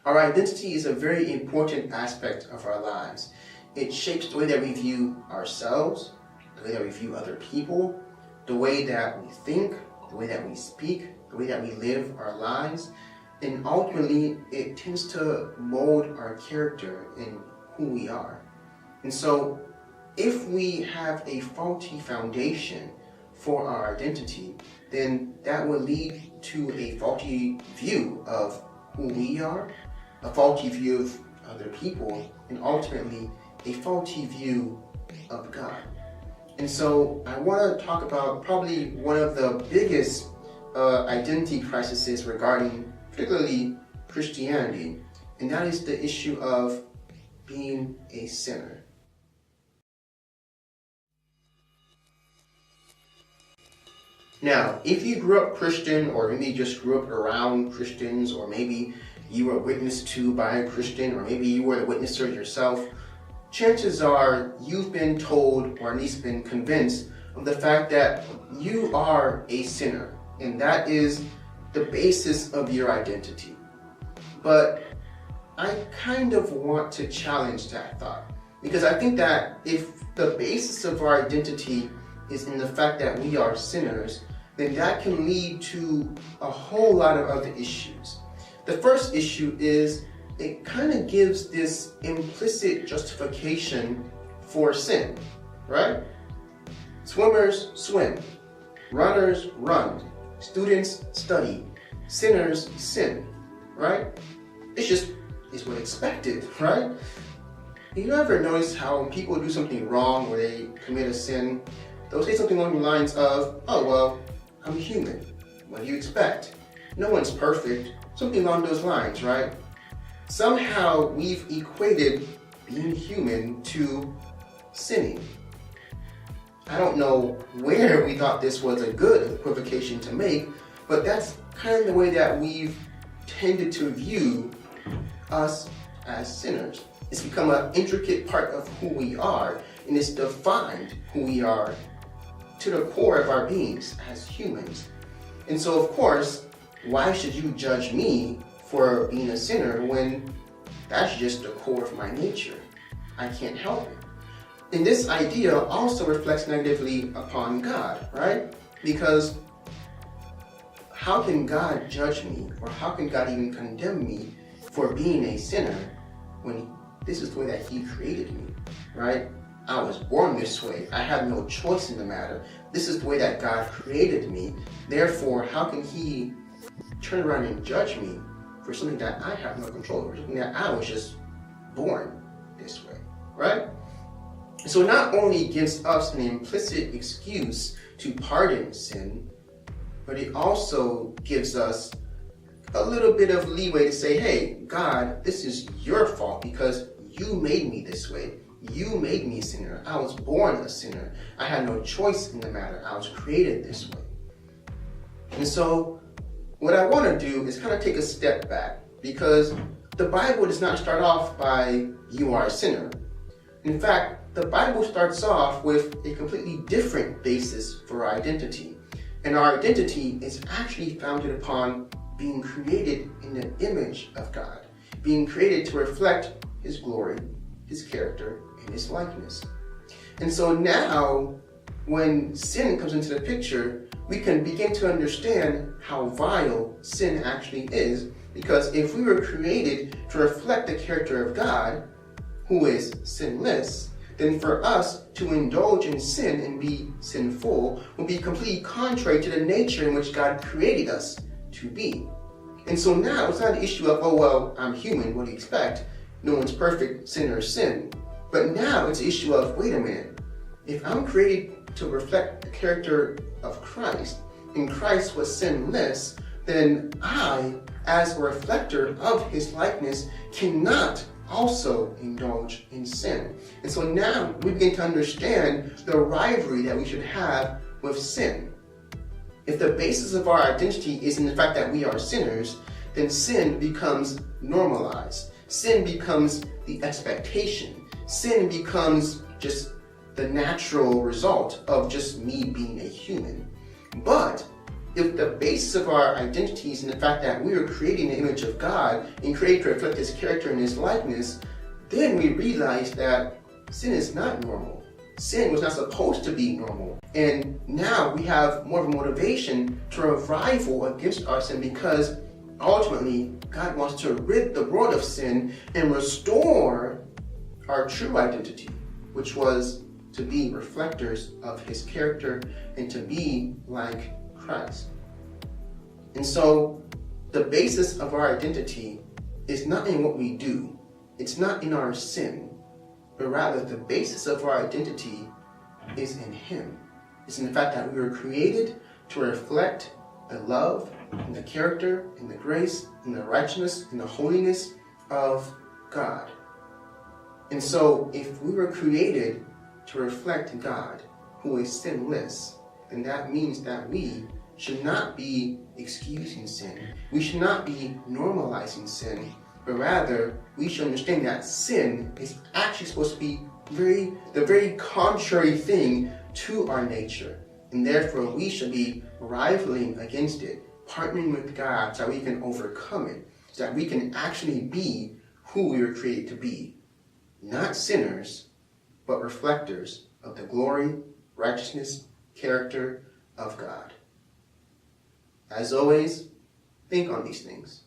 Our identity is a very important aspect of our lives. It shapes the way that we view ourselves, the way that we view other people, the way that we think, the way that we speak, the way that we live our lives, and ultimately it tends to mold our character in who we are. And so if we have a faulty foundation for our identity, then that will lead to a faulty view of who we are, a faulty view of other people, and ultimately a faulty view of God. And so I want to talk about probably one of the biggest identity crises regarding particularly Christianity, and that is the issue of being a sinner. Now, if you grew up Christian, or maybe just grew up around Christians, or maybe you were witnessed to by a Christian, or maybe you were the witnesser yourself, chances are you've been told, or at least been convinced, of the fact that you are a sinner, and that is the basis of your identity. But I kind of want to challenge that thought, because I think that if the basis of our identity is in the fact that we are sinners, then that can lead to a whole lot of other issues. The first issue is it kind of gives this implicit justification for sin, right? Swimmers swim, runners run, students study, sinners sin, right? It's what expected, right? You ever notice how when people do something wrong or they commit a sin, they'll say something along the lines of, oh, well, I'm human. What do you expect? No one's perfect. Something along those lines, right? Somehow we've equated being human to sinning. I don't know where we thought this was a good equivocation to make, but that's kind of the way that we've tended to view us as sinners. It's become an intricate part of who we are, and it's defined who we are to the core of our beings as humans. And so, of course, why should you judge me for being a sinner when that's just the core of my nature? I can't help it. And this idea also reflects negatively upon God, right? Because how can God judge me, or how can God even condemn me for being a sinner when this is the way that He created me, right? I was born this way. I have no choice in the matter. This is the way that God created me. Therefore, how can He turn around and judge me for something that I have no control over, something that I was just born this way, right? So not only gives us an implicit excuse to pardon sin, but it also gives us a little bit of leeway to say, hey, God, this is your fault because you made me this way. You made me a sinner. I was born a sinner. I had no choice in the matter. I was created this way. And so what I want to do is kind of take a step back, because the Bible does not start off by you are a sinner. In fact, the Bible starts off with a completely different basis for our identity. And our identity is actually founded upon being created in the image of God, being created to reflect His glory, His character, and His likeness. And so now, when sin comes into the picture, we can begin to understand how vile sin actually is, because if we were created to reflect the character of God, who is sinless, then for us to indulge in sin and be sinful would be completely contrary to the nature in which God created us to be. And so now it's not an issue of, oh, well, I'm human, what do you expect? No one's perfect, sinners sin. But now it's an issue of, wait a minute, if I'm created to reflect the character of Christ, and Christ was sinless, then I, as a reflector of His likeness, cannot also indulge in sin. And so now we begin to understand the rivalry that we should have with sin. If the basis of our identity is in the fact that we are sinners, then sin becomes normalized. Sin becomes the expectation. Sin becomes just the natural result of just me being a human. But if the basis of our identity is in the fact that we are created in the image of God and created to reflect His character and His likeness, then we realize that sin is not normal. Sin was not supposed to be normal. And now we have more of a motivation to revival against our sin, because ultimately God wants to rid the world of sin and restore our true identity, which was to be reflectors of His character and to be like Christ. And so the basis of our identity is not in what we do. It's not in our sin, but rather the basis of our identity is in Him. It's in the fact that we were created to reflect the love and the character and the grace and the righteousness and the holiness of God. And so if we were created to reflect God, who is sinless, then that means that we should not be excusing sin. We should not be normalizing sin, but rather we should understand that sin is actually supposed to be the very contrary thing to our nature. And therefore we should be rivaling against it, partnering with God so that we can overcome it, so that we can actually be who we were created to be. Not sinners, but reflectors of the glory, righteousness, character of God. As always, think on these things.